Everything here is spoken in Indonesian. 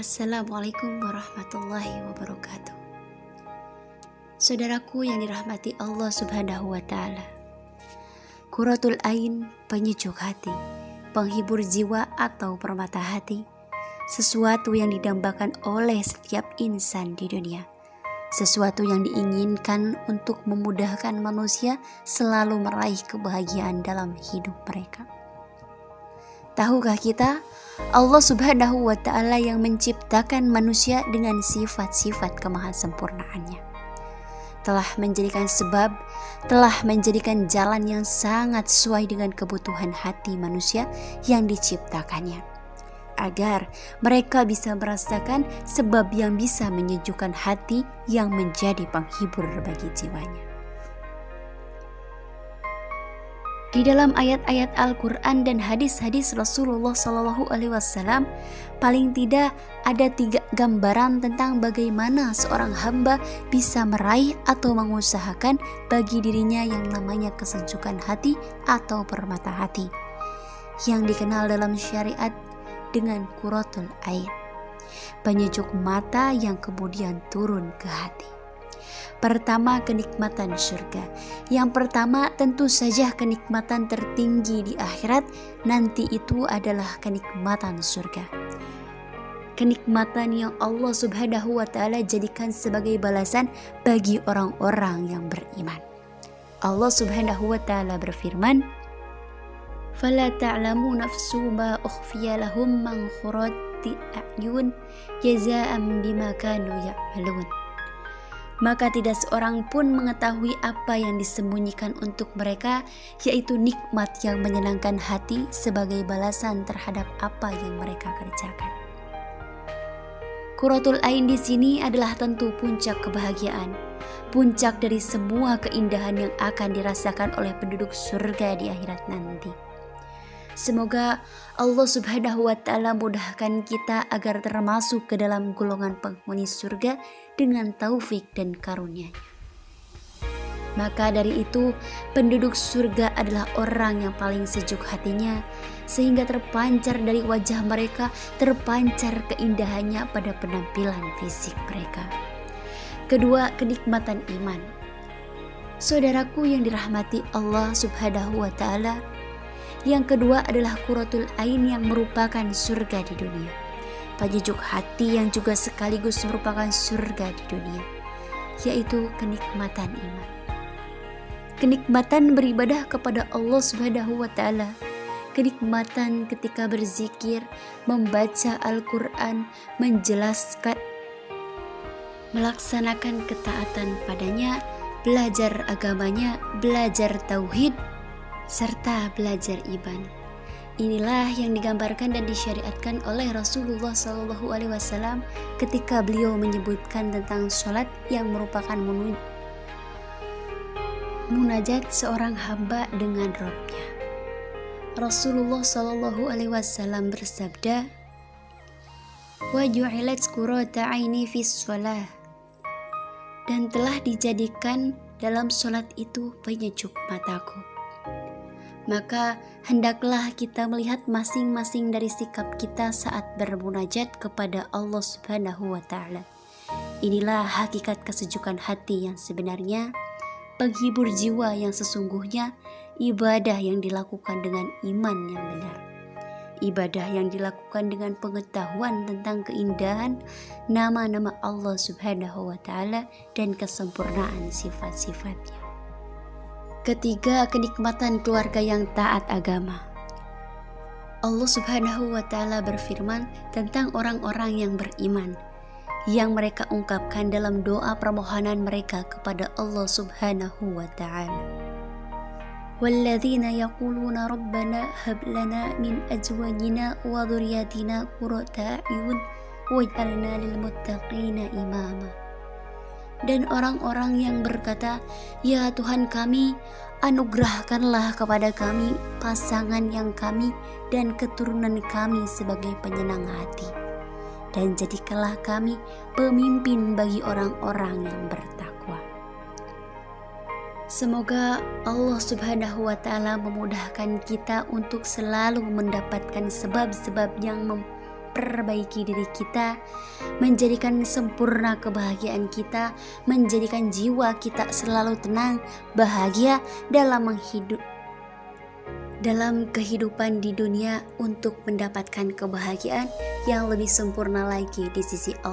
Assalamualaikum warahmatullahi wabarakatuh. Saudaraku yang dirahmati Allah Subhanahu wa Ta'ala, Qurratul Ain, penyejuk hati, penghibur jiwa atau permata hati, sesuatu yang didambakan oleh setiap insan di dunia, sesuatu yang diinginkan untuk memudahkan manusia selalu meraih kebahagiaan dalam hidup mereka. Tahukah kita, Allah Subhanahu wa Ta'ala yang menciptakan manusia dengan sifat-sifat kemahasempurnaannya, telah menjadikan sebab, telah menjadikan jalan yang sangat sesuai dengan kebutuhan hati manusia yang diciptakannya, agar mereka bisa merasakan sebab yang bisa menyejukkan hati yang menjadi penghibur bagi jiwanya. Di dalam ayat-ayat Al-Quran dan hadis-hadis Rasulullah SAW, paling tidak ada 3 gambaran tentang bagaimana seorang hamba bisa meraih atau mengusahakan bagi dirinya yang namanya kesejukan hati atau permata hati, yang dikenal dalam syariat dengan Qurratul Ain, penyejuk mata yang kemudian turun ke hati. Pertama, kenikmatan surga. Yang pertama tentu saja kenikmatan tertinggi di akhirat nanti itu adalah kenikmatan surga. Kenikmatan yang Allah Subhanahu wa Ta'ala jadikan sebagai balasan bagi orang-orang yang beriman. Allah Subhanahu wa Ta'ala berfirman, "Fala ta'lamu nafsu ma ukhfiya lahum min qurrati a'yun jazaa'an bima kanu ya'malun." Maka tidak seorang pun mengetahui apa yang disembunyikan untuk mereka, yaitu nikmat yang menyenangkan hati sebagai balasan terhadap apa yang mereka kerjakan. Qurratul Ain di sini adalah tentu puncak kebahagiaan, puncak dari semua keindahan yang akan dirasakan oleh penduduk surga di akhirat nanti. Semoga Allah Subhanahu wa Ta'ala mudahkan kita agar termasuk ke dalam golongan penghuni surga dengan taufik dan karunia-Nya. Maka dari itu, penduduk surga adalah orang yang paling sejuk hatinya, sehingga terpancar dari wajah mereka, terpancar keindahannya pada penampilan fisik mereka. Kedua, kenikmatan iman. Saudaraku yang dirahmati Allah Subhanahu wa Ta'ala, yang kedua adalah Qurratul Ain yang merupakan surga di dunia, penyejuk hati yang juga sekaligus merupakan surga di dunia, yaitu kenikmatan iman. Kenikmatan beribadah kepada Allah Subhanahu wa Ta'ala, kenikmatan ketika berzikir, membaca Al-Quran, menjelaskan, melaksanakan ketaatan padanya, belajar agamanya, belajar tauhid, serta belajar iman. Inilah yang digambarkan dan disyariatkan oleh Rasulullah SAW ketika beliau menyebutkan tentang sholat yang merupakan munajat seorang hamba dengan Rabb-Nya. Rasulullah SAW bersabda, "Wa ju'ilat qurrata aini fis shalah," dan telah dijadikan dalam sholat itu penyejuk mataku. Maka hendaklah kita melihat masing-masing dari sikap kita saat bermunajat kepada Allah Subhanahu wa Ta'ala. Inilah hakikat kesejukan hati yang sebenarnya, penghibur jiwa yang sesungguhnya, ibadah yang dilakukan dengan iman yang benar, ibadah yang dilakukan dengan pengetahuan tentang keindahan nama-nama Allah Subhanahu wa Ta'ala dan kesempurnaan sifat-sifatnya. Ketiga, kenikmatan keluarga yang taat agama. Allah Subhanahu wa Ta'ala berfirman tentang orang-orang yang beriman, yang mereka ungkapkan dalam doa permohonan mereka kepada Allah Subhanahu wa Ta'ala. "Walladzina yaquluna rabbana hab lana min azwajina wa dhurriyyatina qurrata a'yun waj'alna lil muttaqina imama." Dan orang-orang yang berkata, "Ya Tuhan kami, anugerahkanlah kepada kami pasangan yang kami dan keturunan kami sebagai penyenang hati, dan jadikanlah kami pemimpin bagi orang-orang yang bertakwa." Semoga Allah Subhanahu wa Ta'ala memudahkan kita untuk selalu mendapatkan sebab-sebab yang memperbaiki diri kita, menjadikan sempurna kebahagiaan kita, menjadikan jiwa kita selalu tenang, bahagia dalam kehidupan di dunia untuk mendapatkan kebahagiaan yang lebih sempurna lagi di sisi Allah.